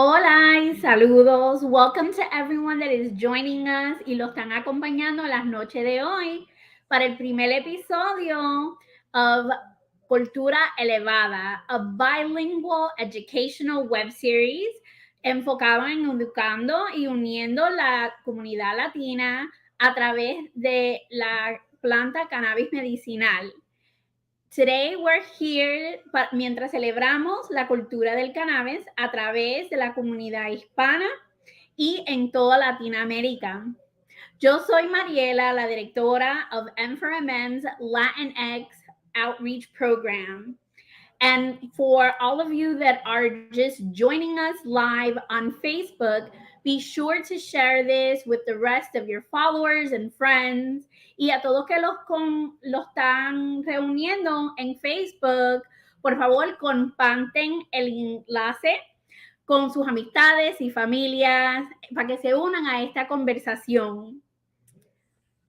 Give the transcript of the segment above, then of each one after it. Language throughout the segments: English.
Hola y saludos. Welcome to everyone that is joining us y lo están acompañando las noches de hoy para el primer episodio of Cultura Elevada, a bilingual educational web series enfocado en educando y uniendo la comunidad latina a través de la planta cannabis medicinal. Today we're here mientras celebramos la cultura del cannabis a través de la comunidad hispana y en toda Latinoamérica. Yo soy Mariela, la directora of M4MN's Latinx Outreach Program. And for all of you that are just joining us live on Facebook, be sure to share this with the rest of your followers and friends. Y a todos que los están reuniendo en Facebook, por favor, comparten el enlace con sus amistades y familias para que se unan a esta conversación.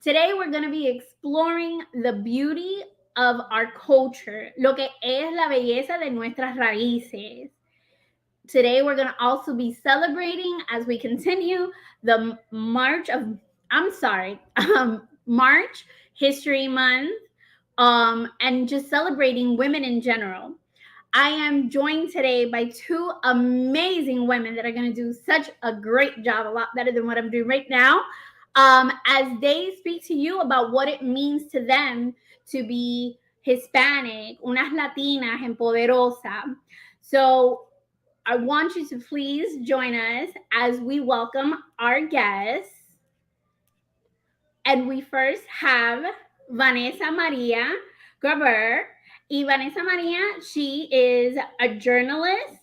Today we're going to be exploring the beauty of our culture, lo que es la belleza de nuestras raíces. Today we're going to also be celebrating as we continue the March History Month, and just celebrating women in general. I am joined today by two amazing women that are going to do such a great job, a lot better than what I'm doing right now, as they speak to you about what it means to them to be Hispanic, unas latinas empoderosas. So I want you to please join us as we welcome our guests. And we first have Vanessa Maria Graber. Y Vanessa Maria, she is a journalist.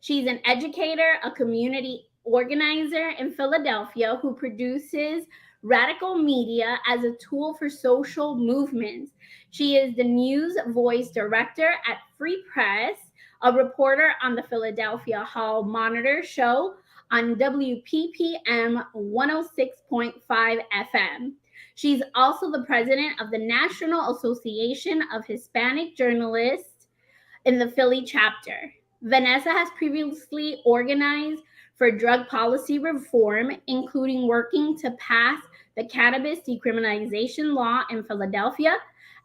She's an educator, a community organizer in Philadelphia who produces radical media as a tool for social movements. She is the news voice director at Free Press, a reporter on the Philadelphia Hall Monitor show on WPPM 106.5 FM. She's also the president of the National Association of Hispanic Journalists in the Philly chapter. Vanessa has previously organized for drug policy reform, including working to pass the cannabis decriminalization law in Philadelphia,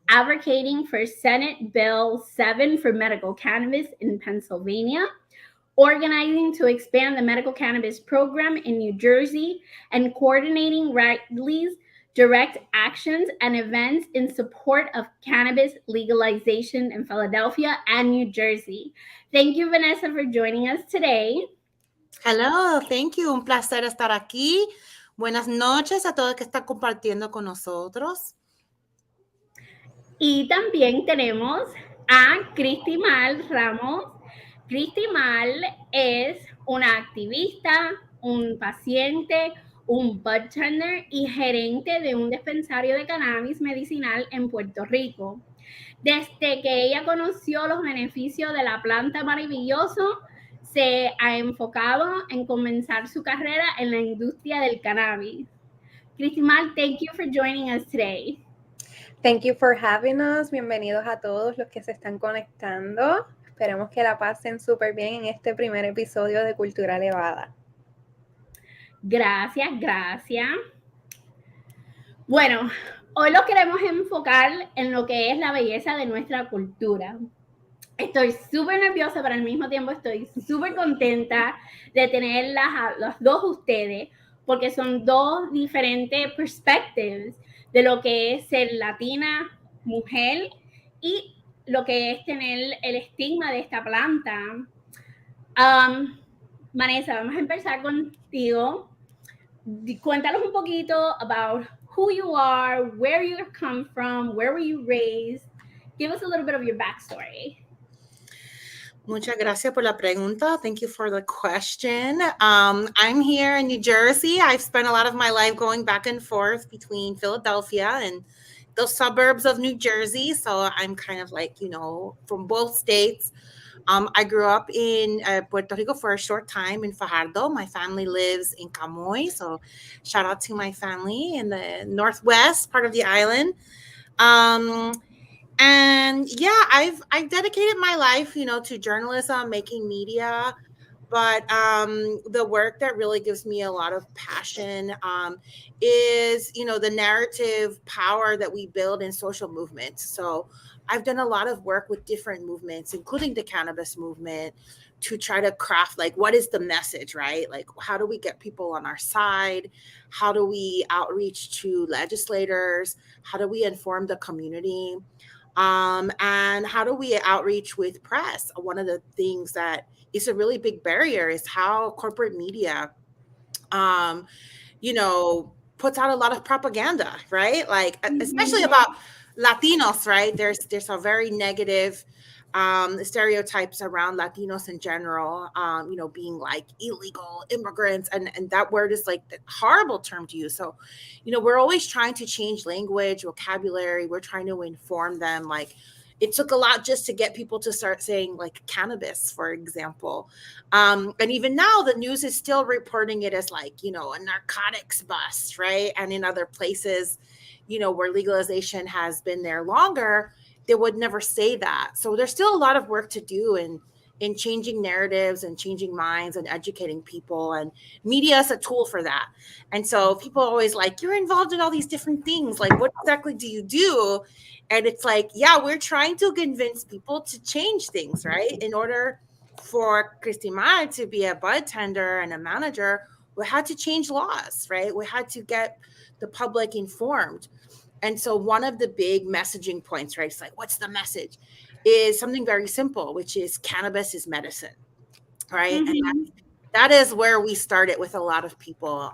advocating for Senate Bill 7 for medical cannabis in Pennsylvania, organizing to expand the medical cannabis program in New Jersey, and coordinating rallies, direct actions, and events in support of cannabis legalization in Philadelphia and New Jersey. Thank you, Vanessa, for joining us today. Hello, thank you. Un placer estar aquí. Buenas noches a todos que están compartiendo con nosotros. Y también tenemos a Cristi Mal Ramos. Cristi Mal es una activista, un paciente, un bartender y gerente de un dispensario de cannabis medicinal en Puerto Rico. Desde que ella conoció los beneficios de la planta maravilloso, se ha enfocado en comenzar su carrera en la industria del cannabis. Cristi Mal, thank you for joining us today. Thank you for having us. Bienvenidos a todos los que se están conectando. Esperemos que la pasen súper bien en este primer episodio de Cultura Elevada. Gracias, gracias. Bueno, hoy lo queremos enfocar en lo que es la belleza de nuestra cultura. Estoy súper nerviosa, pero al mismo tiempo estoy súper contenta de tenerlas a los dos ustedes, porque son dos diferentes perspectives de lo que es ser latina, mujer, y lo que es tener el estigma de esta planta. Vanessa, vamos a empezar contigo. Cuéntanos un poquito about who you are, where you come from, where were you raised. Give us a little bit of your backstory. Muchas gracias por la pregunta. Thank you for the question. I'm here in New Jersey. I've spent a lot of my life going back and forth between Philadelphia and the suburbs of New Jersey. So I'm kind of like, from both states. I grew up in Puerto Rico for a short time in Fajardo. My family lives in Camoy. So shout out to my family in the northwest part of the island. And yeah, I've dedicated my life, to journalism, making media. But the work that really gives me a lot of passion is, the narrative power that we build in social movements. So I've done a lot of work with different movements, including the cannabis movement, to try to craft like what is the message, right? Like how do we get people on our side? How do we outreach to legislators? How do we inform the community? And how do we outreach with press? One of the things that is a really big barrier is how corporate media, um, puts out a lot of propaganda, right? Like especially about Latinos, right? There's a very negative stereotypes around Latinos in general, being like illegal immigrants, and that word is like the horrible term to use. So, we're always trying to change language, vocabulary. We're trying to inform them. Like, it took a lot just to get people to start saying like cannabis, for example. And even now, the news is still reporting it as like, a narcotics bust, right? And in other places, where legalization has been there longer, they would never say that. So there's still a lot of work to do in changing narratives and changing minds and educating people. And media is a tool for that. And so people are always like, you're involved in all these different things. Like, what exactly do you do? And it's like, yeah, we're trying to convince people to change things, right? In order for Cristimar to be a bud tender and a manager, we had to change laws, right? We had to get the public informed. And so one of the big messaging points, right? It's like, what's the message? Is something very simple, which is cannabis is medicine, right? And that is where we started with a lot of people.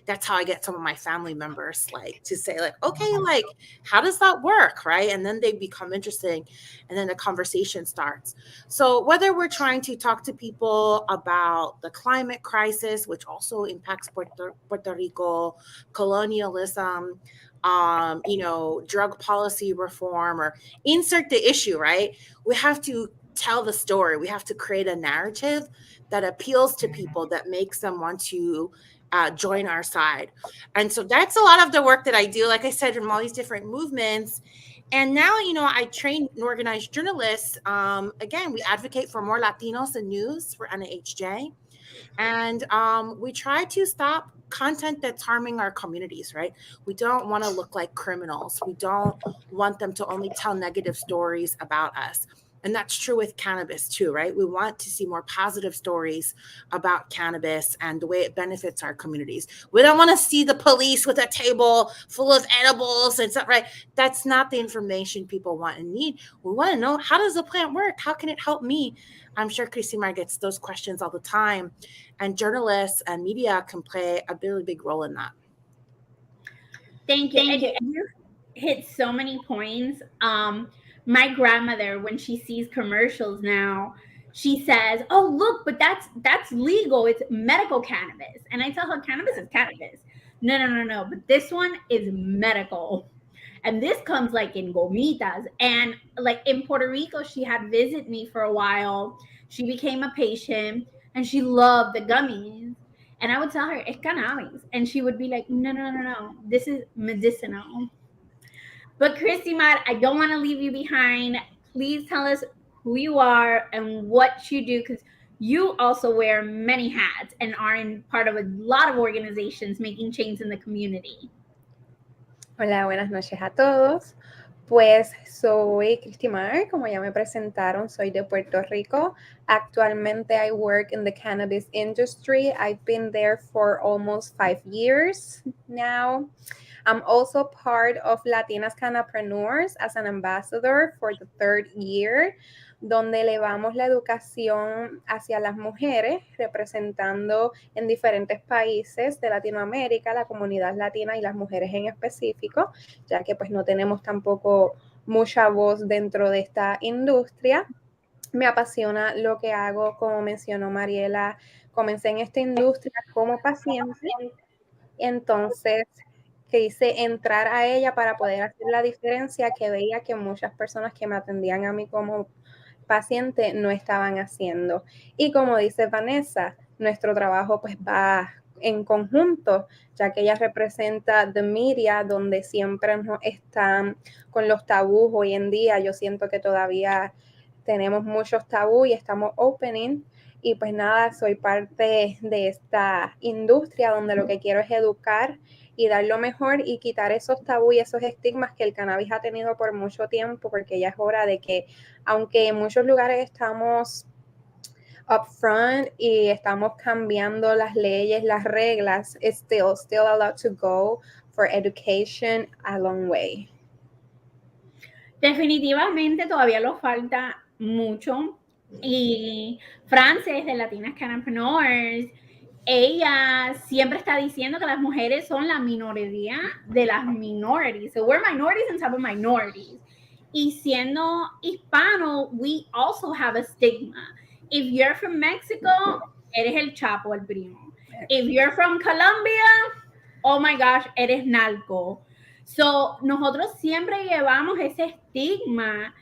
That's how I get some of my family members like to say like, okay, like how does that work, right? And then they become interested, and then the conversation starts. So whether we're trying to talk to people about the climate crisis, which also impacts Puerto Rico, colonialism, drug policy reform, or insert the issue, right? We have to tell the story. We have to create a narrative that appeals to people, that makes them want to join our side. And so that's a lot of the work that I do, like I said, from all these different movements. And now, I train and organize journalists. Again, we advocate for more Latinos in news for NAHJ. And we try to stop content that's harming our communities, right? We don't want to look like criminals. We don't want them to only tell negative stories about us. And that's true with cannabis too, right? We want to see more positive stories about cannabis and the way it benefits our communities. We don't want to see the police with a table full of edibles and stuff, right? That's not the information people want and need. We want to know, how does the plant work? How can it help me? I'm sure Cristimar gets those questions all the time. And journalists and media can play a really big role in that. Thank you. And you hit so many points. My grandmother, when she sees commercials now, she says, "Oh, look, but that's legal. It's medical cannabis." And I tell her, cannabis is cannabis. No. But this one is medical. And this comes like in gomitas. And like in Puerto Rico, she had visited me for a while. She became a patient and she loved the gummies. And I would tell her, it's cannabis. And she would be like, no. This is medicinal. But Cristimar, I don't want to leave you behind. Please tell us who you are and what you do, because you also wear many hats and are in part of a lot of organizations making change in the community. Hola, buenas noches a todos. Pues soy Cristimar, como ya me presentaron, soy de Puerto Rico. Actualmente I work in the cannabis industry. I've been there for almost 5 years now. I'm also part of Latinas Cannapreneurs as an ambassador for the 3rd year, donde elevamos la educación hacia las mujeres, representando en diferentes países de Latinoamérica, la comunidad latina y las mujeres en específico, ya que pues no tenemos tampoco mucha voz dentro de esta industria. Me apasiona lo que hago, como mencionó Mariela, comencé en esta industria como paciente, entonces quise entrar a ella para poder hacer la diferencia que veía que muchas personas que me atendían a mí como paciente no estaban haciendo. Y como dice Vanessa, nuestro trabajo pues va en conjunto, ya que ella representa the media, donde siempre no están con los tabús hoy en día. Yo siento que todavía tenemos muchos tabús y estamos opening Y pues nada, soy parte de esta industria donde lo que quiero es educar y dar lo mejor y quitar esos tabú y esos estigmas que el cannabis ha tenido por mucho tiempo, porque ya es hora de que, aunque en muchos lugares estamos upfront y estamos cambiando las leyes, las reglas, it's still allowed to go for education a long way. Definitivamente todavía nos falta mucho. Y Frances de Latinas Cannabis, ella siempre está diciendo que las mujeres son la minoría de las minorities. So we're minorities on top of minorities. Y siendo hispano, we also have a stigma. If you're from Mexico, eres el chapo, el primo. If you're from Colombia, oh my gosh, eres narco. So, nosotros siempre llevamos ese estigma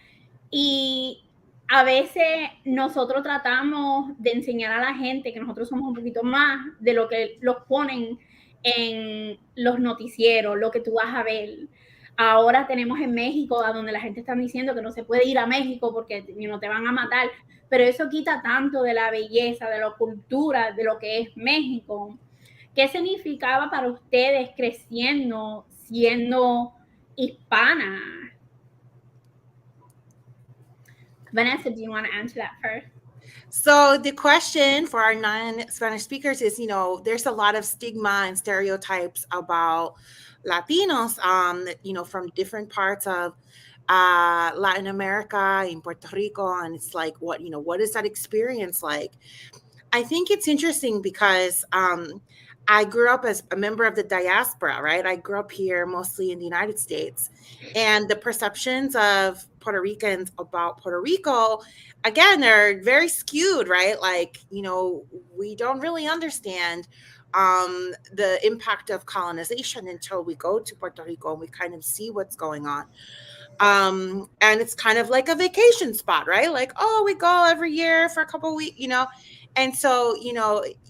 y a veces nosotros tratamos de enseñar a la gente que nosotros somos un poquito más de lo que los ponen en los noticieros, lo que tú vas a ver. Ahora tenemos en México, a donde la gente está diciendo que no se puede ir a México porque no te van a matar, pero eso quita tanto de la belleza, de la cultura, de lo que es México. ¿Qué significaba para ustedes creciendo, siendo hispana? Vanessa, do you want to answer that first? So the question for our non-Spanish speakers is, there's a lot of stigma and stereotypes about Latinos, from different parts of Latin America, in Puerto Rico, and it's like, what is that experience like? I think it's interesting because I grew up as a member of the diaspora, right? I grew up here mostly in the United States. And the perceptions of Puerto Ricans about Puerto Rico, again, are very skewed, right? Like, we don't really understand the impact of colonization until we go to Puerto Rico and we kind of see what's going on. And it's kind of like a vacation spot, right? Like, oh, we go every year for a couple of weeks, and so, you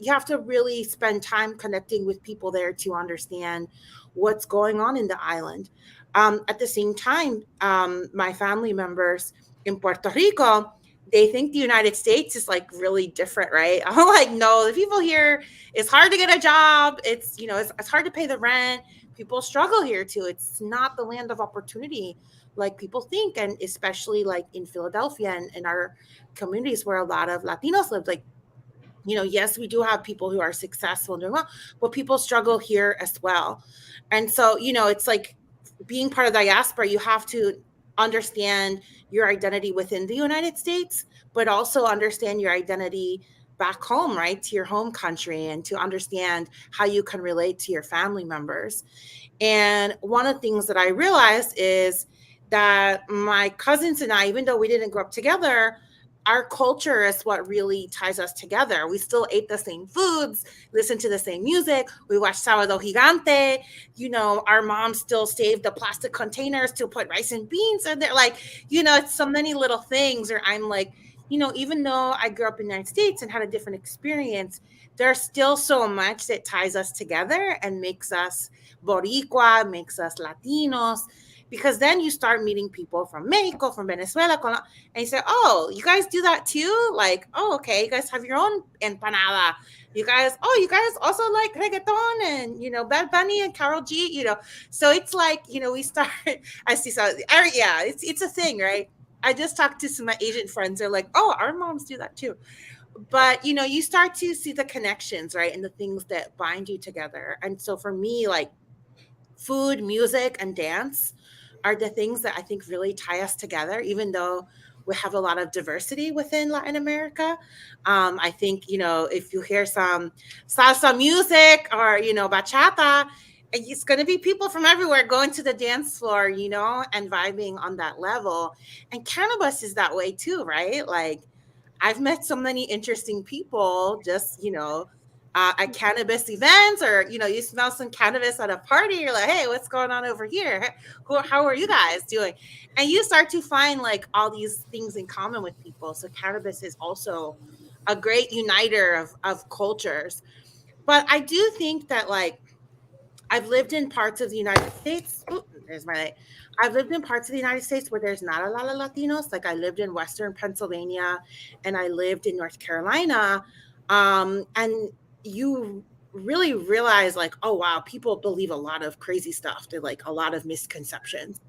have to really spend time connecting with people there to understand what's going on in the island. At the same time, my family members in Puerto Rico, they think the United States is like really different, right? I'm like, no, the people here, it's hard to get a job. It's, it's hard to pay the rent. People struggle here too. It's not the land of opportunity like people think. And especially like in Philadelphia and in our communities where a lot of Latinos live, like, yes, we do have people who are successful and doing well, but people struggle here as well. And so, it's like being part of the diaspora, you have to understand your identity within the United States, but also understand your identity back home, right, to your home country, and to understand how you can relate to your family members. And one of the things that I realized is that my cousins and I, even though we didn't grow up together, our culture is what really ties us together. We still ate the same foods, listened to the same music. We watched Sábado Gigante. Our mom still saved the plastic containers to put rice and beans in there. Like, it's so many little things. Or I'm like, even though I grew up in the United States and had a different experience, there's still so much that ties us together and makes us Boricua, makes us Latinos. Because then you start meeting people from Mexico, from Venezuela, and you say, oh, you guys do that too? Like, oh, okay, you guys have your own empanada. You guys also like reggaeton and, Bad Bunny and Karol G, So it's like, we start, I see, so, yeah, it's a thing, right? I just talked to some of my Asian friends. They're like, oh, our moms do that too. But, you start to see the connections, right? And the things that bind you together. And so for me, like, food, music, and dance are the things that I think really tie us together, even though we have a lot of diversity within Latin America. I think, if you hear some salsa music or, bachata, it's going to be people from everywhere going to the dance floor, and vibing on that level. And cannabis is that way too, right? Like, I've met so many interesting people just, at cannabis events, or, you smell some cannabis at a party. You're like, hey, what's going on over here? How are you guys doing? And you start to find like all these things in common with people. So cannabis is also a great uniter of cultures. But I do think that, like, I've lived in parts of the United States. There's my light. I've lived in parts of the United States where there's not a lot of Latinos. Like I lived in Western Pennsylvania and I lived in North Carolina. And you really realize like, oh wow, people believe a lot of crazy stuff. They're like a lot of misconceptions.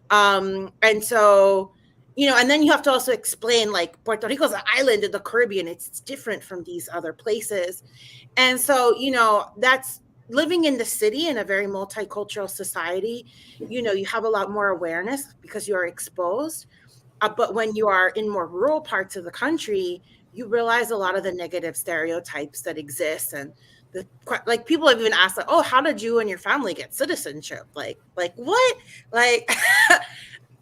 And so, and then you have to also explain like Puerto Rico's an island in the Caribbean. It's different from these other places. And so, that's living in the city in a very multicultural society. You have a lot more awareness because you're exposed. But when you are in more rural parts of the country, you realize a lot of the negative stereotypes that exist. And like people have even asked like, oh, how did you and your family get citizenship? Like what? Like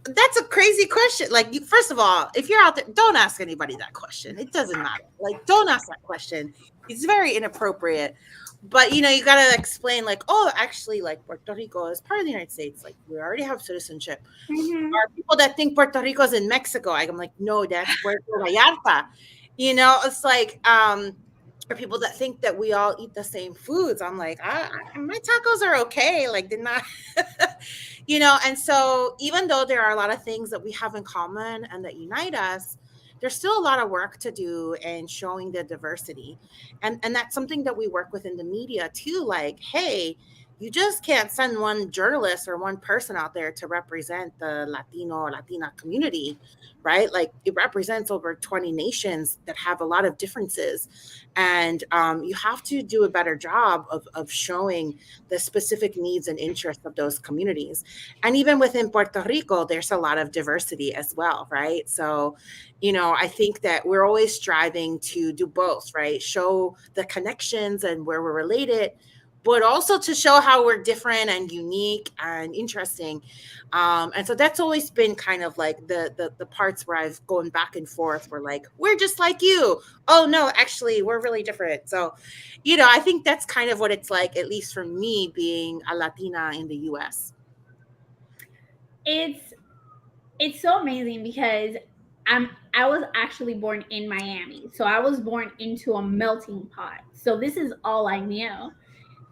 that's a crazy question. Like, first of all, if you're out there, don't ask anybody that question. It doesn't matter. Like, don't ask that question. It's very inappropriate. But you got to explain, like, oh, actually, like Puerto Rico is part of the United States. Like, we already have citizenship. Mm-hmm. Are people that think Puerto Rico is in Mexico? I'm like, no, that's Puerto Vallarta. It's like, or people that think that we all eat the same foods. I'm like, my tacos are okay. Like, they're not. And so even though there are a lot of things that we have in common and that unite us, there's still a lot of work to do in showing the diversity. And that's something that we work with in the media too. Like, hey, you just can't send one journalist or one person out there to represent the Latino or Latina community, right? Like it represents over 20 nations that have a lot of differences. And you have to do a better job of showing the specific needs and interests of those communities. And even within Puerto Rico, there's a lot of diversity as well, right? So, I think that we're always striving to do both, right? Show the connections and where we're related, but also to show how we're different and unique and interesting. And so that's always been kind of like the parts where I've gone back and forth. We're like, we're just like you. Oh no, actually, we're really different. So, I think that's kind of what it's like, at least for me being a Latina in the US. It's so amazing because I was actually born in Miami. So I was born into a melting pot. So this is all I knew.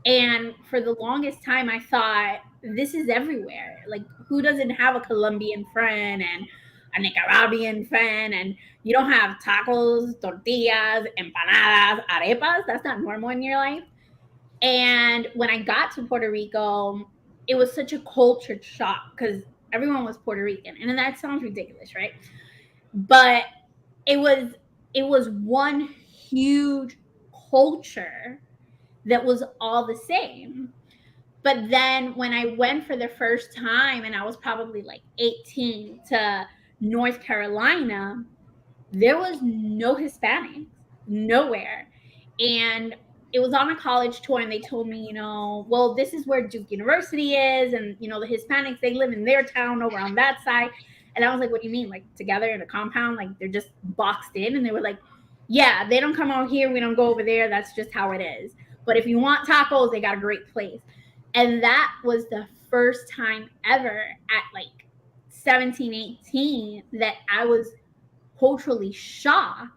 And for the longest time, I thought this is everywhere. Like, who doesn't have a Colombian friend and a Nicaraguan friend? And you don't have tacos, tortillas, empanadas, arepas. That's not normal in your life. And when I got to Puerto Rico, it was such a culture shock because everyone was Puerto Rican. And that sounds ridiculous, right? But it was one huge culture that was all the same. But then when I went for the first time, and I was probably like 18, to North Carolina, there was no Hispanics, nowhere. And it was on a college tour, and they told me, well, this is where Duke University is, and the Hispanics, they live in their town over on that side. And I was like, what do you mean? Like together in a compound? Like they're just boxed in? And they were like, yeah, they don't come out here, we don't go over there. That's just how it is. But if you want tacos, they got a great place. And that was the first time ever at like 17, 18 that I was culturally shocked.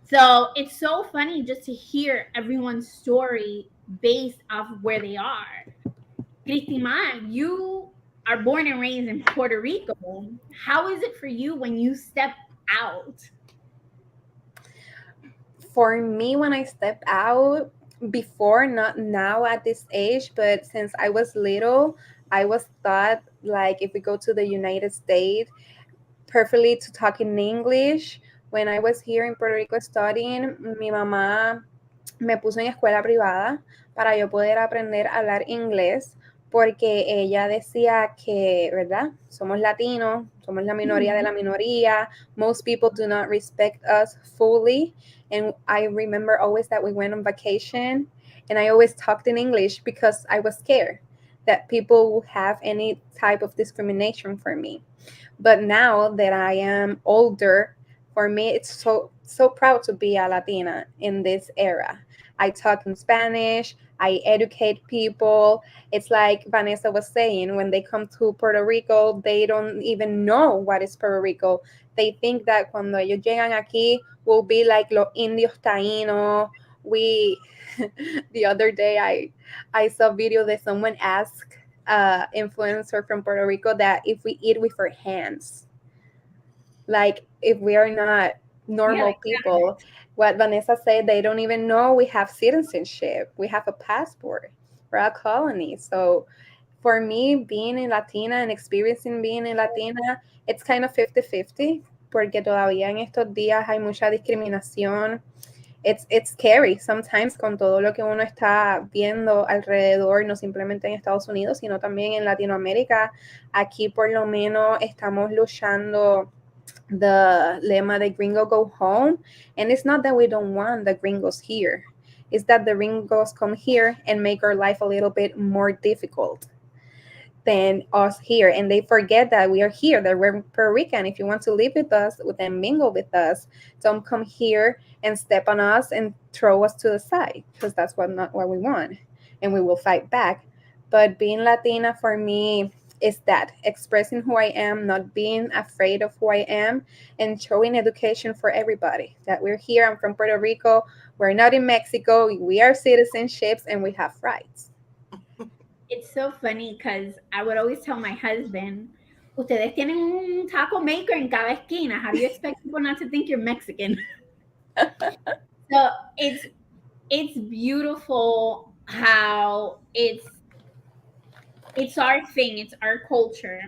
So it's so funny just to hear everyone's story based off of where they are. Cristina, you are born and raised in Puerto Rico. How is it for you when you step out? For me, when I step out, before, not now at this age, but since I was little, I was taught like if we go to the United States, perfectly to talk in English. When I was here in Puerto Rico studying, mi mamá me puso en escuela privada para yo poder aprender a hablar inglés, porque ella decía que, ¿verdad? Somos latinos, somos la minoría de la minoría. Most people do not respect us fully. And I remember always that we went on vacation and I always talked in English because I was scared that people would have any type of discrimination for me. But now that I am older, for me, it's so proud to be a Latina in this era. I talk in Spanish. I educate people. It's like Vanessa was saying, when they come to Puerto Rico, they don't even know what is Puerto Rico. They think that cuando ellos llegan aquí, will be like los indios taínos. We, the other day, I saw a video that someone asked influencer from Puerto Rico that if we eat with our hands, like if we are not normal people, what Vanessa said, they don't even know we have citizenship, we have a passport, we're a colony. So for me, being in Latina and experiencing being in Latina, it's kind of 50-50, porque todavía en estos días hay mucha discriminación. It's scary sometimes con todo lo que uno está viendo alrededor, no simplemente en Estados Unidos, sino también en Latinoamérica. Aquí por lo menos estamos luchando the lema de gringo go home, and it's not that we don't want the gringos here, it's that the gringos come here and make our life a little bit more difficult than us here, and they forget that we are here, that we're Puerto Rican. If you want to live with us, then mingle with us. Don't come here and step on us and throw us to the side, because that's not what we want, and we will fight back. But being Latina for me is that expressing who I am, not being afraid of who I am, and showing education for everybody that we're here. I'm from Puerto Rico. We're not in Mexico. We are citizenships and we have rights. It's so funny because I would always tell my husband, ustedes tienen un taco maker en cada esquina. How do you expect people not to think you're Mexican? So it's beautiful how it's our thing, it's our culture.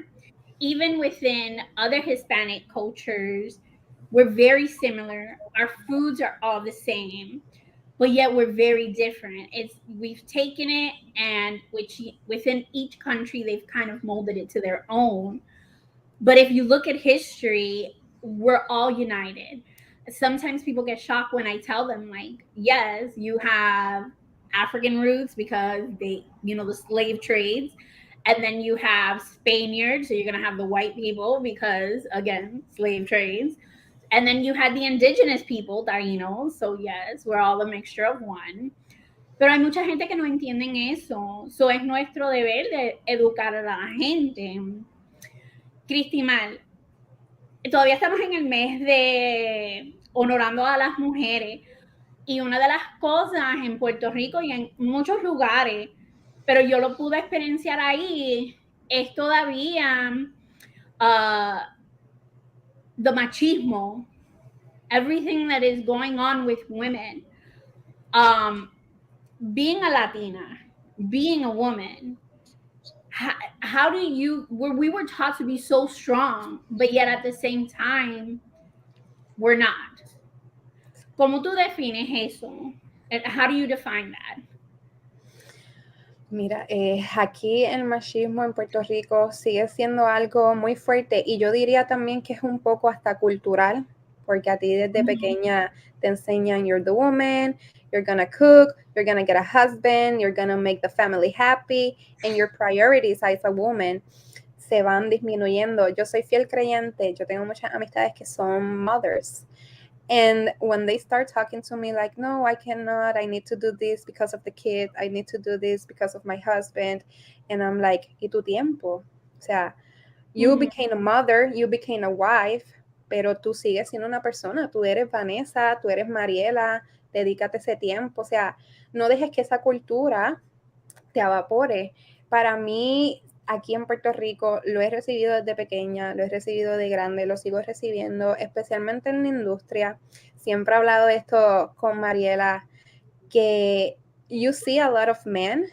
Even within other Hispanic cultures, we're very similar. Our foods are all the same, but yet we're very different. We've taken it, and which within each country they've kind of molded it to their own. But if you look at history, we're all united. Sometimes people get shocked when I tell them, like, yes, you have African roots because the slave trades. And then you have Spaniards, so you're going to have the white people because, again, slave trades. And then you had the indigenous people, Taínos. So, yes, we're all a mixture of one. Pero hay mucha gente que no entienden eso. So, es nuestro deber de educar a la gente. Cristimal, todavía estamos en el mes de honorando a las mujeres. Y una de las cosas en Puerto Rico y en muchos lugares, pero yo lo pude experienciar ahí, es todavía the machismo, everything that is going on with women. Being a Latina, being a woman, how do you, where we were taught to be so strong, but yet at the same time, we're not. ¿Cómo tú defines eso? How do you define that? Mira, aquí el machismo en Puerto Rico sigue siendo algo muy fuerte, y yo diría también que es un poco hasta cultural, porque a ti desde pequeña te enseñan you're the woman, you're gonna cook, you're gonna get a husband, you're gonna make the family happy, and your priorities as a woman se van disminuyendo. Yo soy fiel creyente, yo tengo muchas amistades que son mothers. And when they start talking to me like, no, I cannot, I need to do this because of the kid, I need to do this because of my husband. And I'm like, ¿y tu tiempo? O sea, you became a mother, you became a wife, pero tú sigues siendo una persona. Tú eres Vanessa, tú eres Mariela, dedícate ese tiempo. O sea, no dejes que esa cultura te evapore. Para mí, aquí en Puerto Rico, lo he recibido desde pequeña, lo he recibido de grande, lo sigo recibiendo, especialmente en la industria. Siempre he hablado de esto con Mariela, que you see a lot of men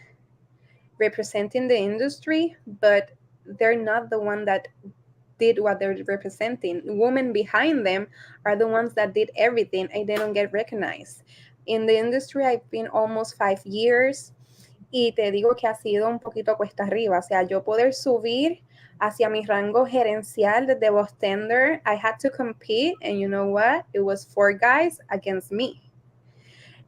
representing the industry, but they're not the one that did what they're representing. Women behind them are the ones that did everything, and they don't get recognized. In the industry, I've been almost 5 years. Y te digo que ha sido un poquito cuesta arriba. O sea, yo poder subir hacia mi rango gerencial desde bartender, I had to compete, and you know what? It was 4 guys against me.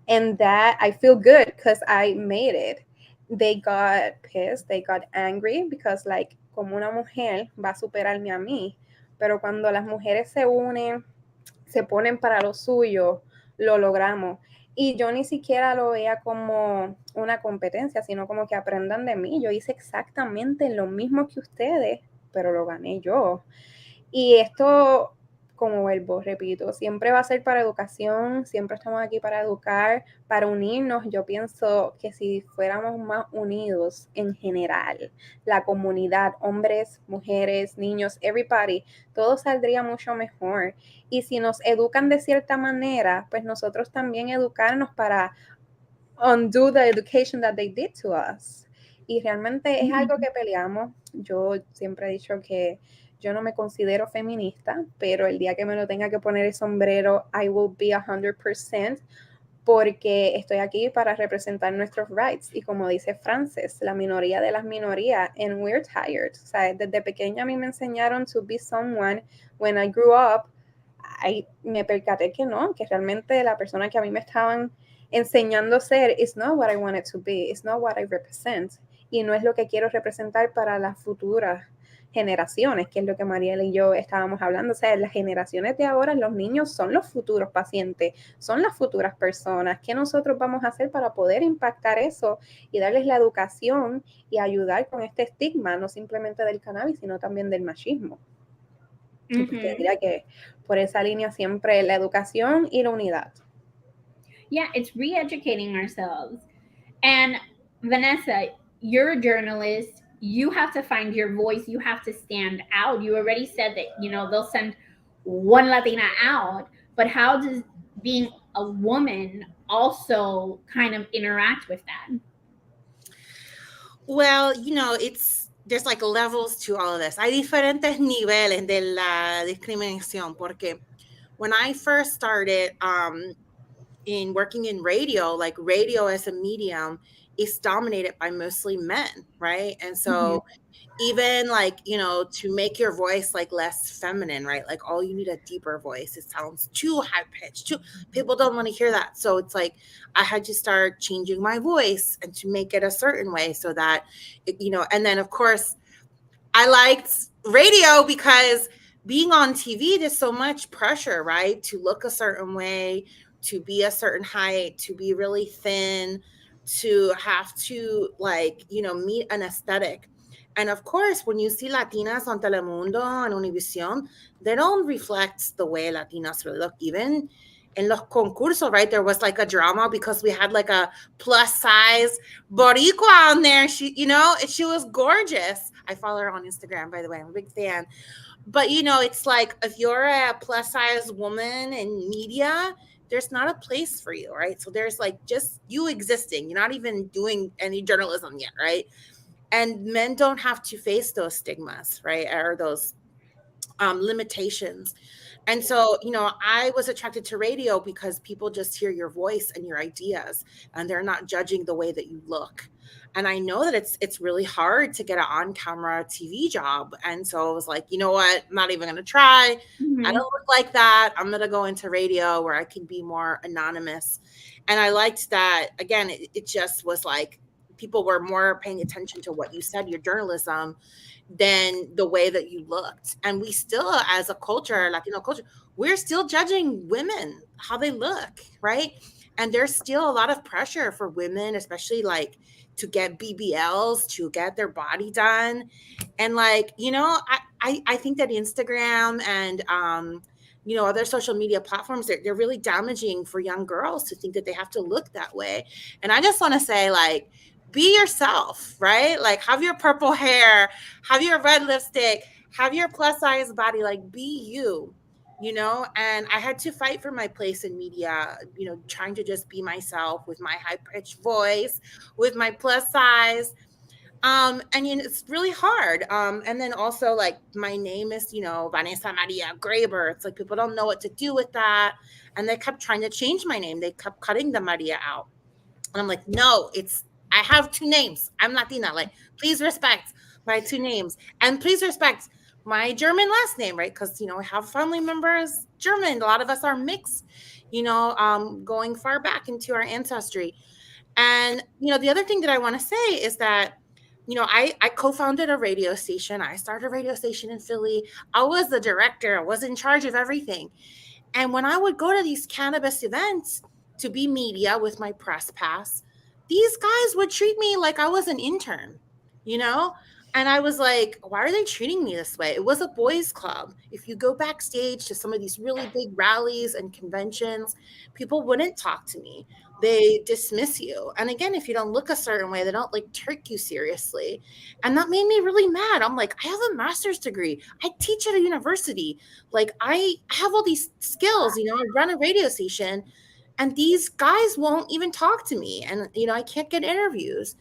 And that I feel good because I made it. They got pissed, they got angry because like, como una mujer va a superarme a mí. Pero cuando las mujeres se unen, se ponen para lo suyo, lo logramos. Y yo ni siquiera lo veía como una competencia, sino como que aprendan de mí. Yo hice exactamente lo mismo que ustedes, pero lo gané yo. Y esto como vuelvo, repito, siempre va a ser para educación, siempre estamos aquí para educar, para unirnos. Yo pienso que si fuéramos más unidos en general, la comunidad, hombres, mujeres, niños, everybody, todo saldría mucho mejor. Y si nos educan de cierta manera, pues nosotros también educarnos para undo the education that they did to us. Y realmente es algo que peleamos. Yo siempre he dicho que yo no me considero feminista, pero el día que me lo tenga que poner el sombrero, I will be 100%, porque estoy aquí para representar nuestros rights. Y como dice Frances, la minoría de las minorías, and we're tired. O sea, desde pequeña a mí me enseñaron to be someone. When I grew up, me percaté que no, que realmente la persona que a mí me estaban enseñando a ser is not what I wanted to be, it's not what I represent, y no es lo que quiero representar para las futuras generaciones, que es lo que Mariela y yo estábamos hablando. O sea, las generaciones de ahora, los niños son los futuros pacientes, son las futuras personas. ¿Qué nosotros vamos a hacer para poder impactar eso y darles la educación y ayudar con este estigma, no simplemente del cannabis, sino también del machismo? Y pues yo diría que por esa línea siempre la educación y la unidad. Yeah, it's re-educating ourselves. And Vanessa, you're a journalist. You have to find your voice. You have to stand out. You already said that, they'll send one Latina out, but how does being a woman also kind of interact with that? Well, there's like levels to all of this. Hay diferentes niveles de la discriminación, porque when I first started in working in radio, like radio as a medium is dominated by mostly men, right? And so even like, to make your voice like less feminine, right? Like, oh, you need a deeper voice. It sounds too high pitched. People don't want to hear that. So it's like I had to start changing my voice and to make it a certain way so that, and then of course I liked radio because being on TV, there's so much pressure, right? To look a certain way, to be a certain height, to be really thin, to have to meet an aesthetic. And of course, when you see Latinas on Telemundo and Univision, they don't reflect the way Latinas really look. Even in los concursos, right? There was like a drama because we had like a plus size Boricua on there. She was gorgeous. I follow her on Instagram, by the way. I'm a big fan. But, it's like if you're a plus size woman in media, there's not a place for you, right? So there's like just you existing. You're not even doing any journalism yet, right? And men don't have to face those stigmas, right? Or those limitations. And so, I was attracted to radio because people just hear your voice and your ideas, and they're not judging the way that you look. And I know that it's really hard to get an on-camera TV job. And so I was like, you know what? I'm not even going to try. I don't look like that. I'm going to go into radio where I can be more anonymous. And I liked that. Again, it just was like people were more paying attention to what you said, your journalism, than the way that you looked. And we still, as a culture, Latino culture, we're still judging women, how they look, right? And there's still a lot of pressure for women, especially like to get BBLs, to get their body done. And like, I think that Instagram and, other social media platforms, they're really damaging for young girls to think that they have to look that way. And I just want to say, like, be yourself, right? Like have your purple hair, have your red lipstick, have your plus size body, like be you, and I had to fight for my place in media, trying to just be myself with my high pitched voice, with my plus size. And it's really hard. And then also like my name is, Vanessa Maria Graber. It's like people don't know what to do with that. And they kept trying to change my name. They kept cutting the Maria out. And I'm like, no, I have two names. I'm Latina. Like, please respect my two names. And please respect my German last name, right? Because, I have family members German. A lot of us are mixed, going far back into our ancestry. And, the other thing that I want to say is that, I co-founded a radio station. I started a radio station in Philly. I was the director. I was in charge of everything. And when I would go to these cannabis events to be media with my press pass, these guys would treat me like I was an intern, And I was like, why are they treating me this way? It was a boys' club. If you go backstage to some of these really big rallies and conventions, people wouldn't talk to me. They dismiss you. And again, if you don't look a certain way, they don't like take you seriously. And that made me really mad. I'm like, I have a master's degree. I teach at a university. Like, I have all these skills, I run a radio station, and these guys won't even talk to me. And, I can't get interviews,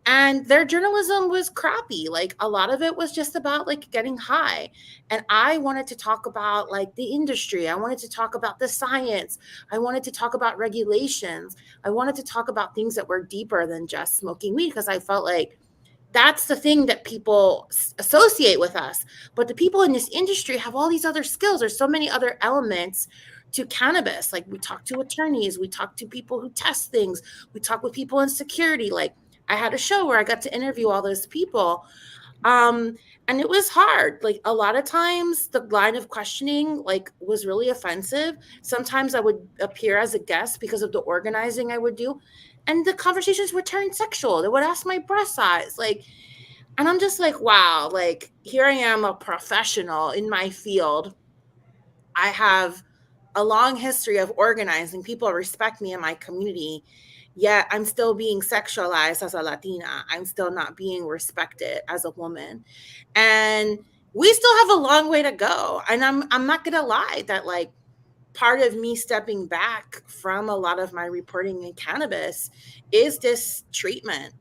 and their journalism was crappy. Like, a lot of it was just about like getting high, and I wanted to talk about like the industry. I wanted to talk about the science. I wanted to talk about regulations. I wanted to talk about things that were deeper than just smoking weed, because I felt like that's the thing that people associate with us. But the people in this industry have all these other skills. There's so many other elements to cannabis. Like, we talk to attorneys, we talk to people who test things, we talk with people in security. Like, I had a show where I got to interview all those people. And it was hard. Like, a lot of times the line of questioning like was really offensive. Sometimes I would appear as a guest because of the organizing I would do, and the conversations would turn sexual. They would ask my breast size, like, and I'm just like, wow, like, here I am, a professional in my field. I have a long history of organizing. People respect me in my community, yet I'm still being sexualized as a Latina. I'm still not being respected as a woman. And we still have a long way to go. And I'm not gonna lie that, like, part of me stepping back from a lot of my reporting in cannabis is this treatment,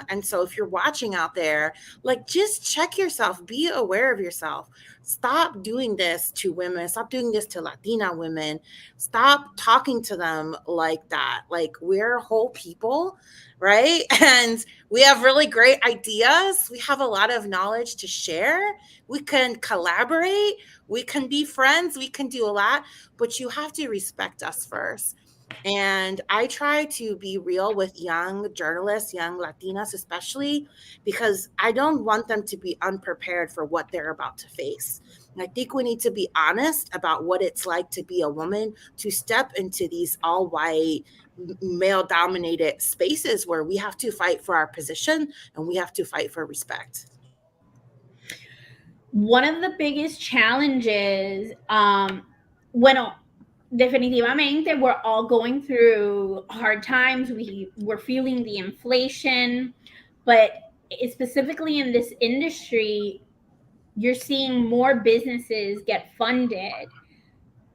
And so if you're watching out there, like, just check yourself, be aware of yourself. Stop doing this to women. Stop doing this to Latina women. Stop talking to them like that. Like, we're whole people, right? And we have really great ideas. We have a lot of knowledge to share. We can collaborate. We can be friends. We can do a lot, but you have to respect us first. And I try to be real with young journalists, young Latinas especially, because I don't want them to be unprepared for what they're about to face. And I think we need to be honest about what it's like to be a woman, to step into these all white, male dominated spaces where we have to fight for our position and we have to fight for respect. One of the biggest challenges, bueno, definitivamente we're all going through hard times. We're feeling the inflation, but specifically in this industry, you're seeing more businesses get funded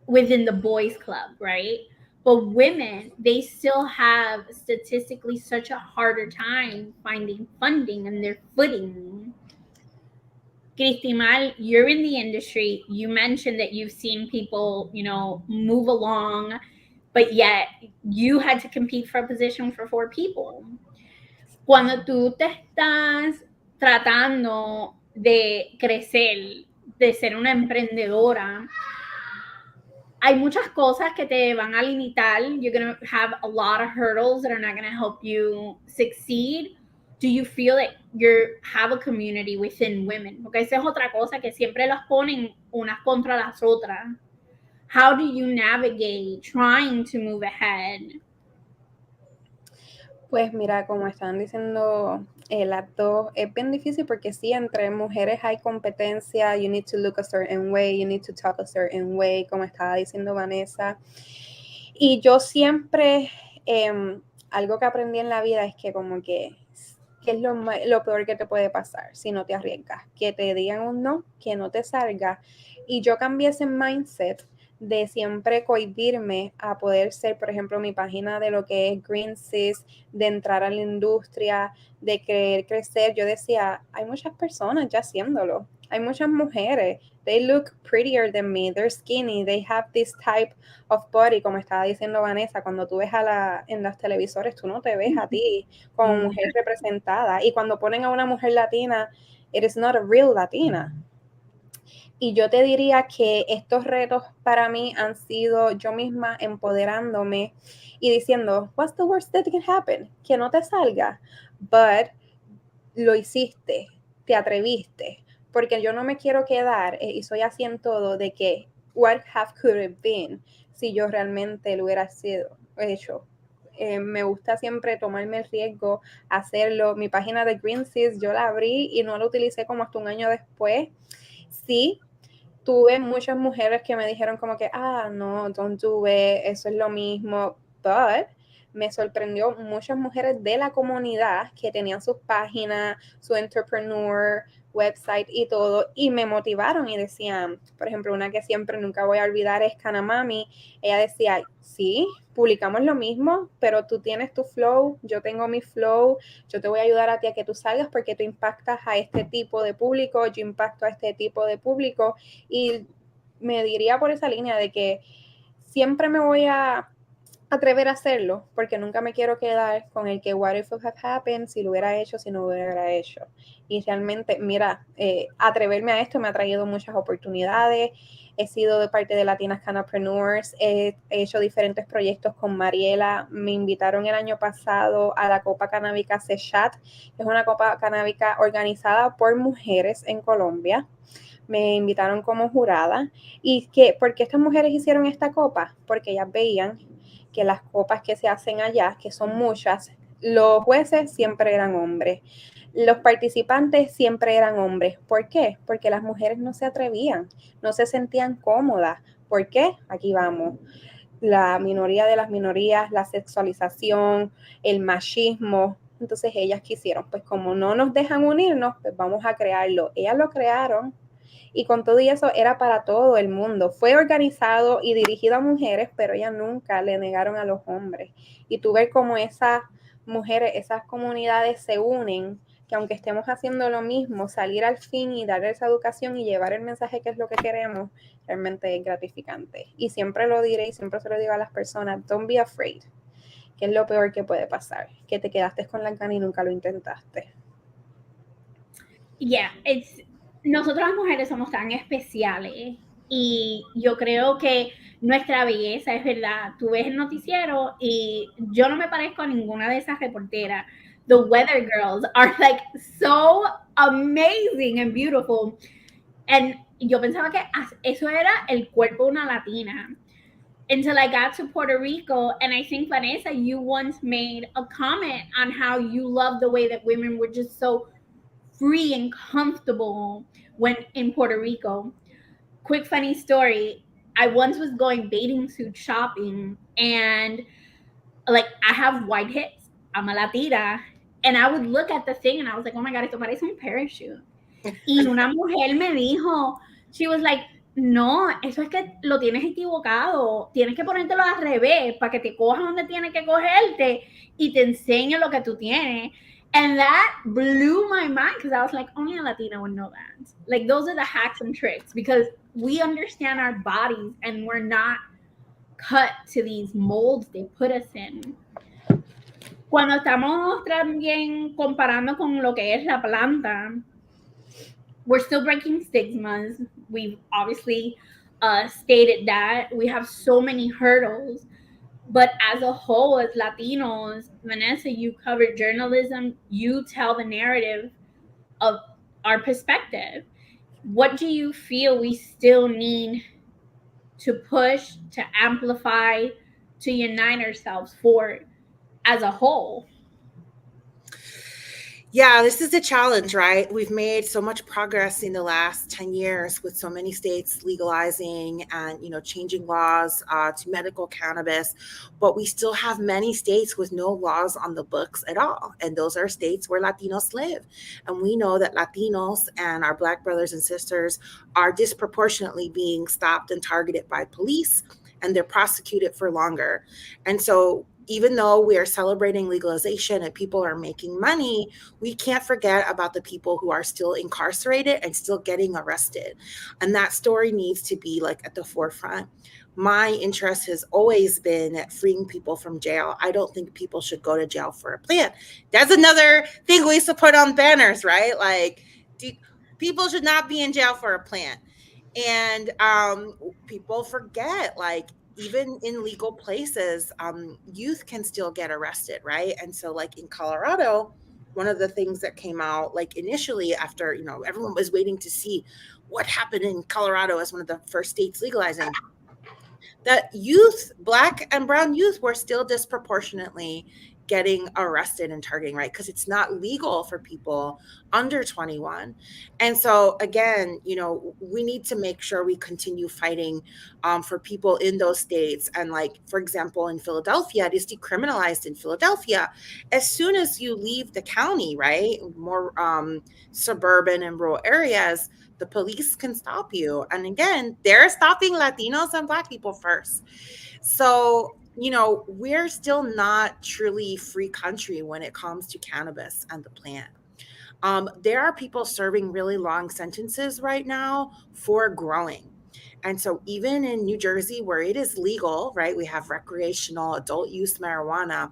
within the boys club, right? But women, they still have statistically such a harder time finding funding and their footing. Cristimal, you're in the industry. You mentioned that you've seen people, move along, but yet you had to compete for a position for 4 people. Cuando tú te estás tratando de crecer, de ser una emprendedora, hay muchas cosas que te van a limitar. You're going to have a lot of hurdles that are not going to help you succeed. Do you feel that you have a community within women? Porque esa es otra cosa que siempre las ponen unas contra las otras. How do you navigate trying to move ahead? Pues mira, como están diciendo las dos, es bien difícil porque sí, entre mujeres hay competencia, you need to look a certain way, you need to talk a certain way, como estaba diciendo Vanessa. Y yo siempre, algo que aprendí en la vida es que como que es lo peor que te puede pasar si no te arriesgas, que te digan un no, que no te salga. Y yo cambié ese mindset de siempre cohibirme a poder ser, por ejemplo, mi página de lo que es Green Cis, de entrar a la industria, de querer crecer. Yo decía, hay muchas personas ya haciéndolo. Hay muchas mujeres. They look prettier than me. They're skinny. They have this type of body, como estaba diciendo Vanessa. Cuando tú ves en los televisores, tú no te ves a ti como mujer representada. Y cuando ponen a una mujer latina, it is not a real Latina. Y yo te diría que estos retos para mí han sido yo misma empoderándome y diciendo, what's the worst that can happen? Que no te salga, but lo hiciste, te atreviste, porque yo no me quiero quedar, y soy así en todo, de que what have could have been si yo realmente lo hubiera hecho. Me gusta siempre tomarme el riesgo, hacerlo. Mi página de Green Seas, yo la abrí y no la utilicé como hasta un año después. Sí, tuve muchas mujeres que me dijeron como que, no, don't do it, eso es lo mismo, but me sorprendió muchas mujeres de la comunidad que tenían sus páginas, su entrepreneur, website y todo, y me motivaron y decían, por ejemplo, una que siempre nunca voy a olvidar es Kanamami, ella decía, sí, publicamos lo mismo, pero tú tienes tu flow, yo tengo mi flow, yo te voy a ayudar a ti a que tú salgas porque tú impactas a este tipo de público, yo impacto a este tipo de público, y me diría por esa línea de que siempre me voy a atrever a hacerlo, porque nunca me quiero quedar con el que what if it had happened, si lo hubiera hecho, si no lo hubiera hecho. Y realmente, mira, atreverme a esto me ha traído muchas oportunidades. He sido de parte de Latinas Canapreneurs, he hecho diferentes proyectos con Mariela. Me invitaron el año pasado a la Copa Canábica Sechat, que es una copa canábica organizada por mujeres en Colombia. Me invitaron como jurada. ¿Y por qué estas mujeres hicieron esta copa? Porque ellas veían que las copas que se hacen allá, que son muchas, los jueces siempre eran hombres. Los participantes siempre eran hombres. ¿Por qué? Porque las mujeres no se atrevían, no se sentían cómodas. ¿Por qué? Aquí vamos. La minoría de las minorías, la sexualización, el machismo. Entonces ellas quisieron, pues como no nos dejan unirnos, pues vamos a crearlo. Ellas lo crearon y con todo eso era para todo el mundo. Fue organizado y dirigido a mujeres, pero ellas nunca le negaron a los hombres. Y tú ves cómo esas mujeres, esas comunidades se unen, que aunque estemos haciendo lo mismo, salir al fin y dar esa educación y llevar el mensaje que es lo que queremos, realmente es gratificante. Y siempre lo diré y siempre se lo digo a las personas, don't be afraid, que es lo peor que puede pasar, que te quedaste con la gana y nunca lo intentaste. Yeah, nosotros las mujeres somos tan especiales y yo creo que nuestra belleza es verdad. Tú ves el noticiero y yo no me parezco a ninguna de esas reporteras. The weather girls are like so amazing and beautiful. And yo pensaba que eso era el cuerpo de una latina. Until I got to Puerto Rico, and I think, Vanessa, you once made a comment on how you love the way that women were just so free and comfortable when in Puerto Rico. Quick funny story. I once was going bathing suit shopping and like I have white hips. I'm a Latina. And I would look at the thing and I was like, oh my God, esto parece un parachute. Y una mujer me dijo, she was like, no, eso es que lo tienes equivocado. Tienes que ponértelo al revés para que te coja donde tienes que cogerte y te enseñe lo que tú tienes. And that blew my mind because I was like, only a Latina would know that. Like, those are the hacks and tricks because we understand our bodies and we're not cut to these molds they put us in. Cuando estamos también comparando con lo que es la planta, we're still breaking stigmas. We've obviously stated that we have so many hurdles. But as a whole, as Latinos, Vanessa, you cover journalism, you tell the narrative of our perspective. What do you feel we still need to push, to amplify, to unite ourselves for as a whole? Yeah, this is a challenge, right? We've made so much progress in the last 10 years with so many states legalizing and, changing laws to medical cannabis, but we still have many states with no laws on the books at all. And those are states where Latinos live. And we know that Latinos and our Black brothers and sisters are disproportionately being stopped and targeted by police, and they're prosecuted for longer. And so even though we are celebrating legalization and people are making money, we can't forget about the people who are still incarcerated and still getting arrested. And that story needs to be like at the forefront. My interest has always been at freeing people from jail. I don't think people should go to jail for a plant. That's another thing we used to put on banners, right? Like, people should not be in jail for a plant. And people forget, like, even in legal places, youth can still get arrested, right? And so, like in Colorado, one of the things that came out, like initially after, everyone was waiting to see what happened in Colorado as one of the first states legalizing. that youth, Black and brown youth, were still disproportionately getting arrested and targeting, right? Because it's not legal for people under 21. And so again, we need to make sure we continue fighting for people in those states. And like, for example, in Philadelphia, it is decriminalized in Philadelphia. As soon as you leave the county, right, more suburban and rural areas, the police can stop you. And again, they're stopping Latinos and Black people first. So, we're still not truly free country when it comes to cannabis and the plant. There are people serving really long sentences right now for growing. And so, even in New Jersey, where it is legal, right, we have recreational adult use marijuana,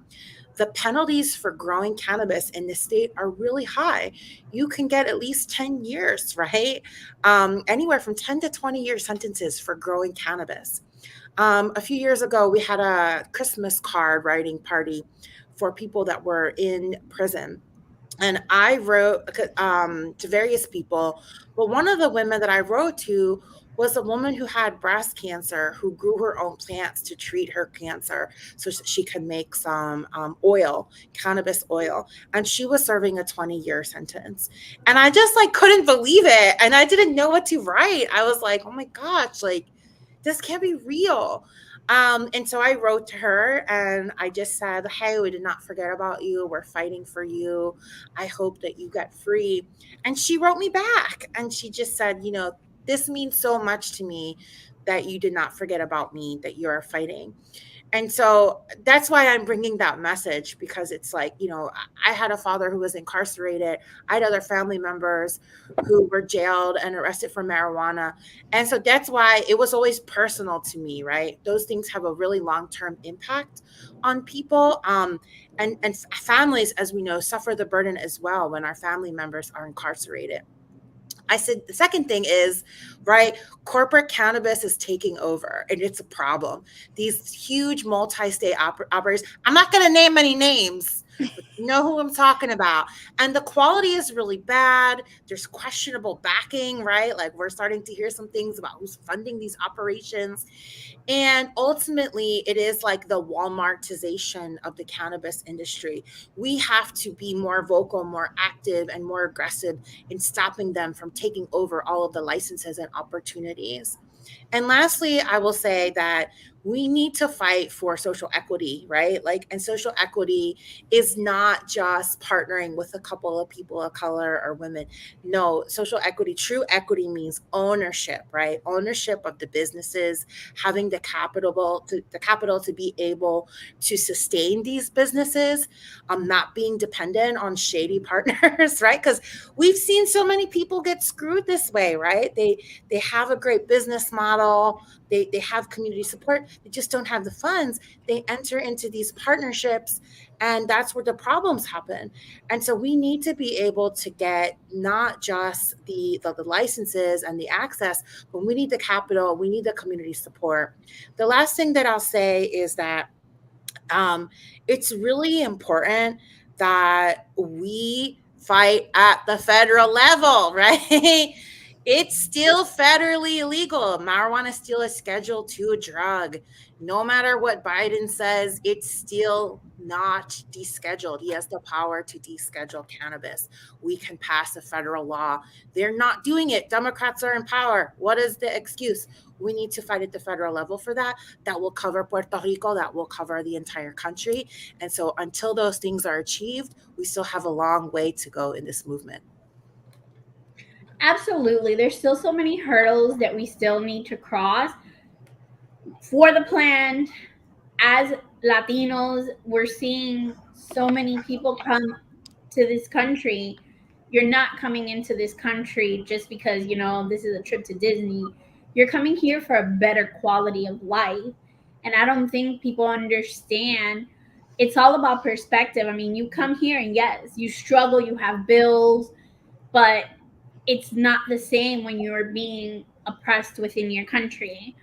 the penalties for growing cannabis in this state are really high. You can get at least 10 years, right? Anywhere from 10 to 20-year sentences for growing cannabis. A few years ago, we had a Christmas card writing party for people that were in prison. And I wrote to various people, but one of the women that I wrote to was a woman who had breast cancer, who grew her own plants to treat her cancer so she could make some oil, cannabis oil. And she was serving a 20-year sentence. And I just like couldn't believe it. And I didn't know what to write. I was like, oh my gosh, like this can't be real. And so I wrote to her and I just said, hey, we did not forget about you. We're fighting for you. I hope that you get free. And she wrote me back and she just said, this means so much to me that you did not forget about me, that you're fighting. And so that's why I'm bringing that message, because it's like, I had a father who was incarcerated. I had other family members who were jailed and arrested for marijuana. And so that's why it was always personal to me, right? Those things have a really long-term impact on people. And families, as we know, suffer the burden as well when our family members are incarcerated. I said the second thing is, right, corporate cannabis is taking over and it's a problem. These huge multi-state operators, I'm not going to name any names, but you know who I'm talking about. And the quality is really bad. There's questionable backing, right? Like we're starting to hear some things about who's funding these operations. And ultimately, it is like the Walmartization of the cannabis industry. We have to be more vocal, more active, and more aggressive in stopping them from taking over all of the licenses and opportunities. And lastly, I will say that we need to fight for social equity, right? Like, and social equity is not just partnering with a couple of people of color or women. No, social equity, true equity means ownership, right? Ownership of the businesses, having the capital to be able to sustain these businesses, not being dependent on shady partners, right? Because we've seen so many people get screwed this way, right? They have a great business model, they have community support, they just don't have the funds. They enter into these partnerships, and that's where the problems happen. And so we need to be able to get not just the licenses and the access, but we need the capital, we need the community support. The last thing that I'll say is that it's really important that we fight at the federal level, right? It's still federally illegal. Marijuana is still a Schedule II drug. No matter what Biden says, it's still not descheduled. He has the power to deschedule cannabis. We can pass a federal law. They're not doing it. Democrats are in power. What is the excuse? We need to fight at the federal level for that. That will cover Puerto Rico. That will cover the entire country. And so until those things are achieved, we still have a long way to go in this movement. Absolutely. There's still so many hurdles that we still need to cross for the plan. As Latinos, we're seeing so many people come to this country. You're not coming into this country just because, this is a trip to Disney. You're coming here for a better quality of life. And I don't think people understand. It's all about perspective. I mean, you come here and yes, you struggle, you have bills, but it's not the same when you're being oppressed within your country.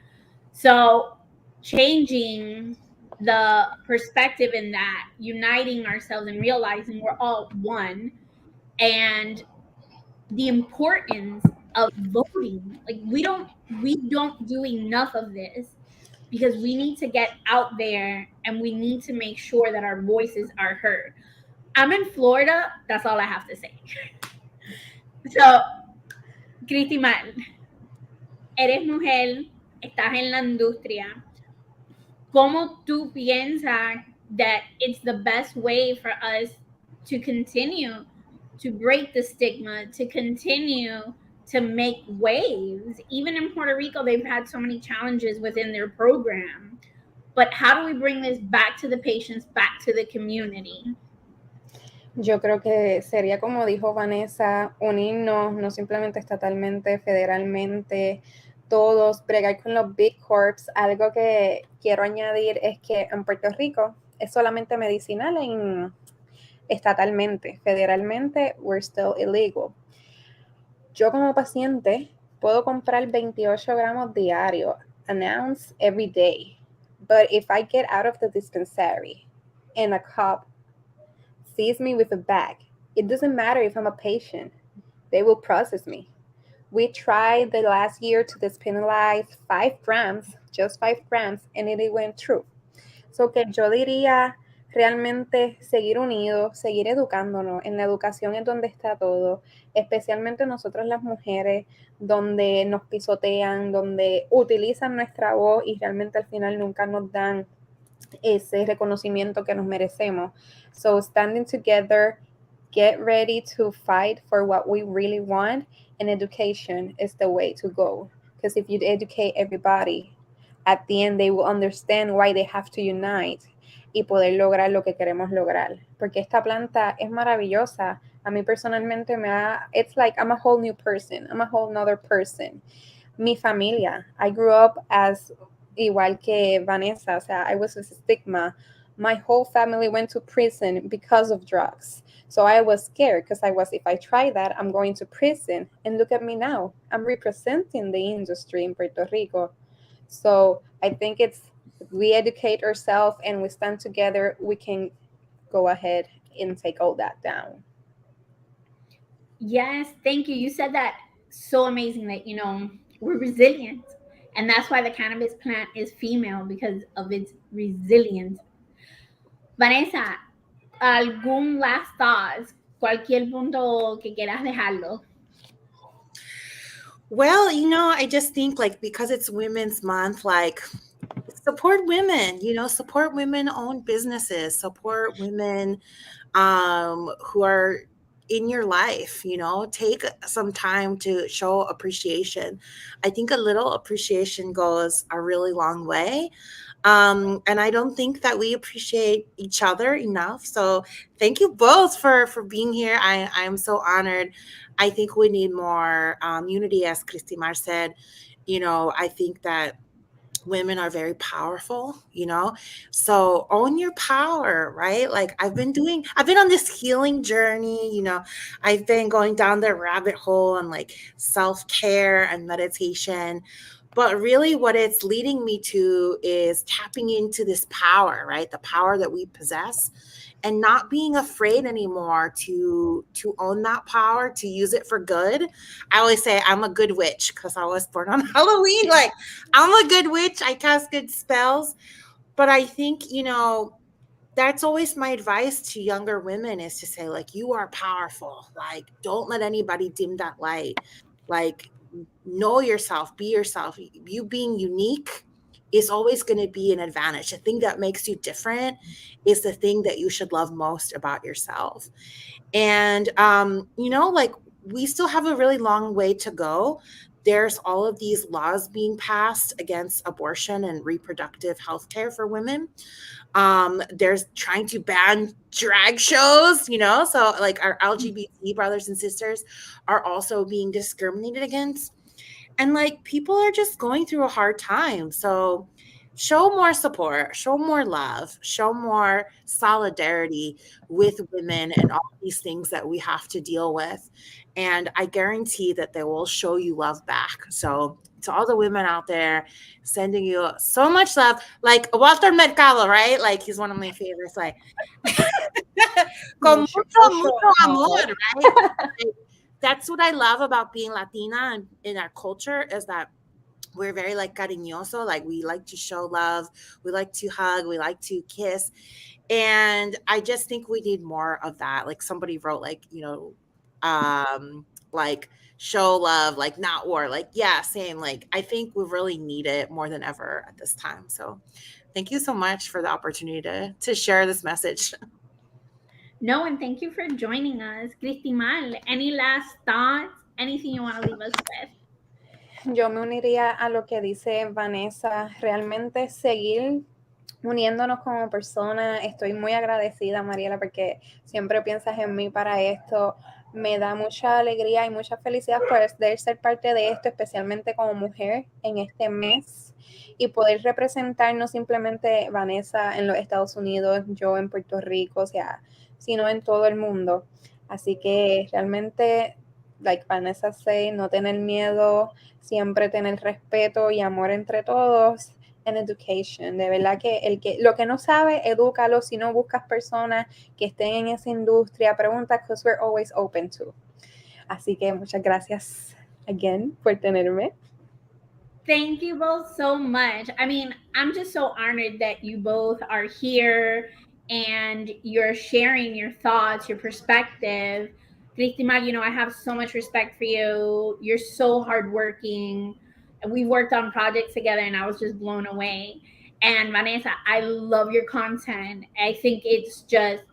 So changing the perspective in that, uniting ourselves and realizing we're all one, and the importance of voting. Like we don't do enough of this. because we need to get out there and we need to make sure that our voices are heard. I'm in Florida. That's all I have to say. So, Cristi Mar, eres mujer, estás en la industria. ¿Cómo tú piensas that it's the best way for us to continue to break the stigma, to continue to make waves? Even in Puerto Rico, they've had so many challenges within their program. But how do we bring this back to the patients, back to the community? Yo creo que sería, como dijo Vanessa, unirnos, no simplemente estatalmente, federalmente, todos, bregar con los big corps. Algo que quiero añadir es que en Puerto Rico es solamente medicinal estatalmente. Federalmente, we're still illegal. Yo como paciente puedo comprar 28 gramos diario, an ounce every day. But if I get out of the dispensary and a cop sees me with a bag, it doesn't matter if I'm a patient. They will process me. We tried the last year to depenalize 5 grams, just 5 grams, and it went through. So que yo diría realmente seguir unidos, seguir educándonos. En la educación es donde está todo, especialmente nosotros las mujeres, donde nos pisotean, donde utilizan nuestra voz y realmente al final nunca nos dan ese reconocimiento que nos merecemos. So standing together, get ready to fight for what we really want, and education is the way to go. Because if you educate everybody, at the end they will understand why they have to unite y poder lograr lo que queremos lograr. Porque esta planta es maravillosa. A mí personalmente it's like I'm a whole new person. I'm a whole nother person. Mi familia, I grew up as igual que Vanessa, o sea, I was a stigma. My whole family went to prison because of drugs. So I was scared because if I try that, I'm going to prison. And look at me now. I'm representing the industry in Puerto Rico. So I think we educate ourselves and we stand together, we can go ahead and take all that down. Yes, thank you. You said that so amazing that, we're resilient. And that's why the cannabis plant is female, because of its resilience. Vanessa, ¿algún last thoughts? Cualquier punto que quieras dejarlo. Well, I just think because it's Women's Month, support women, support women-owned businesses, support women who are in your life, take some time to show appreciation. I think a little appreciation goes a really long way. And I don't think that we appreciate each other enough. So thank you both for being here. I am so honored. I think we need more unity, as Cristi Mar said. I think that women are very powerful, so own your power, right? I've been on this healing journey, I've been going down the rabbit hole on self-care and meditation, but really what it's leading me to is tapping into this power, right? The power that we possess, and not being afraid anymore to own that power, to use it for good. I always say I'm a good witch because I was born on Halloween. I'm a good witch. I cast good spells. But I think, that's always my advice to younger women, is to say, you are powerful. Don't let anybody dim that light. Know yourself, be yourself. You being unique is always going to be an advantage. The thing that makes you different is the thing that you should love most about yourself. And, we still have a really long way to go. There's all of these laws being passed against abortion and reproductive health care for women. There's trying to ban drag shows, so our LGBT brothers and sisters are also being discriminated against. And people are just going through a hard time. So show more support, show more love, show more solidarity with women and all these things that we have to deal with. And I guarantee that they will show you love back. So to all the women out there, sending you so much love, like Walter Mercado, right? He's one of my favorites. Con mucho amor, right? That's what I love about being Latina and in our culture, is that we're very like cariñoso, like we like to show love, we like to hug, we like to kiss. And I just think we need more of that. Like somebody wrote like, like show love, like not war. Like, yeah, same. Like I think we really need it more than ever at this time. So thank you so much for the opportunity to share this message. No, and thank you for joining us. Cristimal, any last thoughts? Anything you want to leave us with? Yo me uniría a lo que dice Vanessa, realmente seguir uniéndonos como personas. Estoy muy agradecida, Mariela, porque siempre piensas en mí para esto. Me da mucha alegría y mucha felicidad poder ser parte de esto, especialmente como mujer en este mes, y poder representar no simplemente Vanessa en los Estados Unidos, yo en Puerto Rico, o sea, sino en todo el mundo. Así que realmente, like Vanessa say, no tener miedo, siempre tener respeto y amor entre todos. En education, de verdad que lo que no sabe, edúcalo. Si no, buscas personas que estén en esa industria, pregunta, because we're always open to. Así que muchas gracias again por tenerme. Thank you both so much. I mean, I'm just so honored that you both are here and you're sharing your thoughts, your perspective. Cristina, I have so much respect for you. You're so hardworking. We worked on projects together and I was just blown away. And Vanessa, I love your content. I think it's just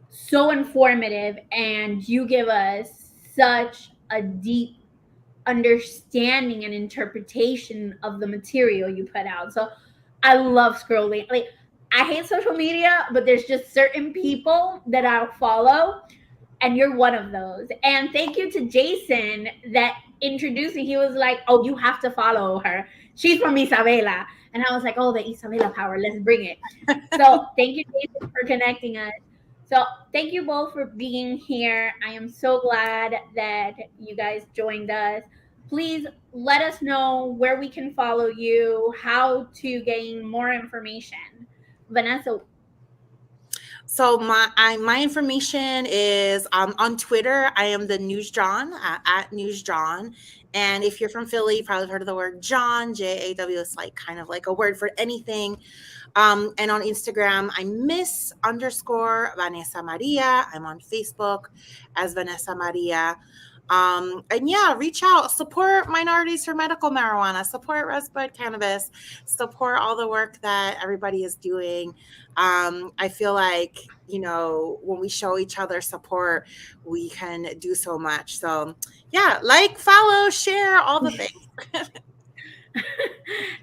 so informative and you give us such a deep understanding and interpretation of the material you put out. So I love scrolling. Like I hate social media, but there's just certain people that I'll follow, and you're one of those. And thank you to Jason that introduced me. He was like, "Oh, you have to follow her. She's from Isabela." And I was like, "Oh, the Isabela power. Let's bring it." So thank you, Jason, for connecting us. So thank you both for being here. I am so glad that you guys joined us. Please let us know where we can follow you, how to gain more information. Vanessa. So my information is on Twitter. I am the News John at News John. And if you're from Philly, you probably heard of the word John, JAW. It's like kind of like a word for anything. And on Instagram, I'm Miss_Vanessa Maria. I'm on Facebook as Vanessa Maria. And yeah, reach out, support minorities for medical marijuana, support Resbud Cannabis, support all the work that everybody is doing. I feel like, when we show each other support, we can do so much. So yeah, like, follow, share, all the things.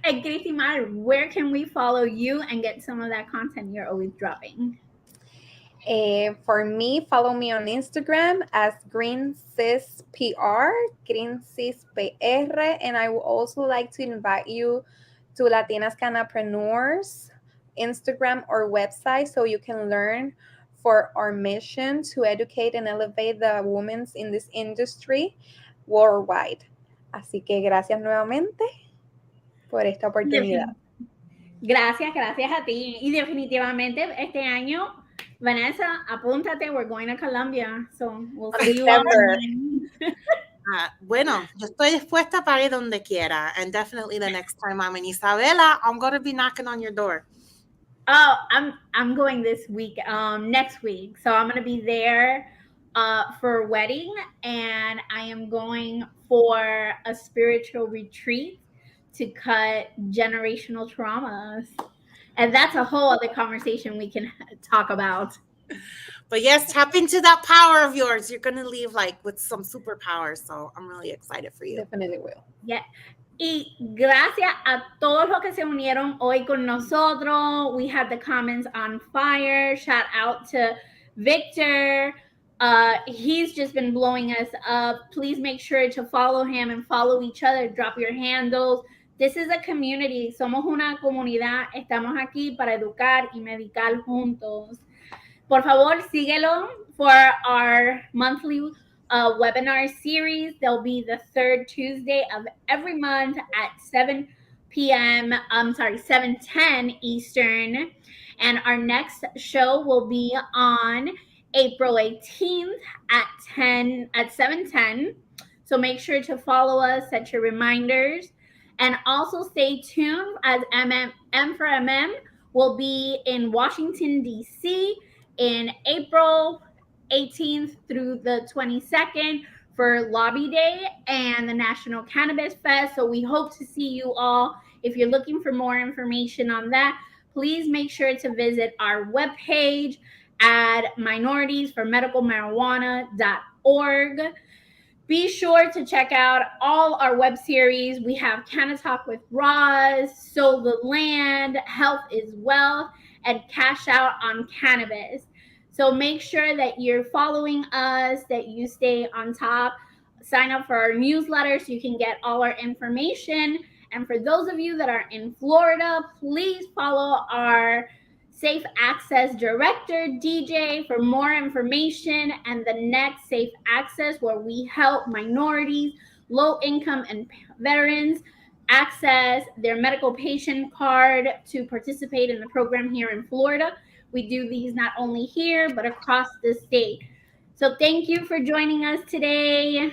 And Cristina, where can we follow you and get some of that content you're always dropping? For me, follow me on Instagram as GreenSisPR, GreenSisPR, and I would also like to invite you to Latinas Cannapreneurs Instagram or website so you can learn for our mission to educate and elevate the women in this industry worldwide. Así que gracias nuevamente por esta oportunidad. Gracias a ti. Y definitivamente este año, Vanessa, apúntate. We're going to Colombia. So we'll see you all. Bueno, yo estoy dispuesta para ir donde quiera. And definitely the next time I'm in Isabela, I'm going to be knocking on your door. Oh, I'm going this week, next week. So I'm going to be there for a wedding, and I am going for a spiritual retreat to cut generational traumas. And that's a whole other conversation we can talk about. But yes, tap into that power of yours. You're going to leave like with some superpowers. So I'm really excited for you. Definitely will. Yeah. Y gracias a todos los que se unieron hoy con nosotros. We had the comments on fire. Shout out to Victor. He's just been blowing us up. Please make sure to follow him and follow each other. Drop your handles. This is a community. Somos una comunidad. Estamos aquí para educar y medicar juntos. Por favor, síguelo for our monthly webinar series. They'll be the third Tuesday of every month at 7 p.m. 7:10 Eastern. And our next show will be on April 18th at 7:10. So make sure to follow us, set your reminders. And also stay tuned as M for MM will be in Washington, D.C. in April 18th through the 22nd for Lobby Day and the National Cannabis Fest. So we hope to see you all. If you're looking for more information on that, please make sure to visit our webpage at minoritiesformedicalmarijuana.org. Be sure to check out all our web series. We have Canna Talk with Roz, Sow the Land, Health is Wealth, and Cash Out on Cannabis. So make sure that you're following us, that you stay on top. Sign up for our newsletter so you can get all our information. And for those of you that are in Florida, please follow our Safe Access Director, DJ, for more information, and the next Safe Access, where we help minorities, low income, and veterans access their medical patient card to participate in the program here in Florida. We do these not only here, but across the state. So thank you for joining us today.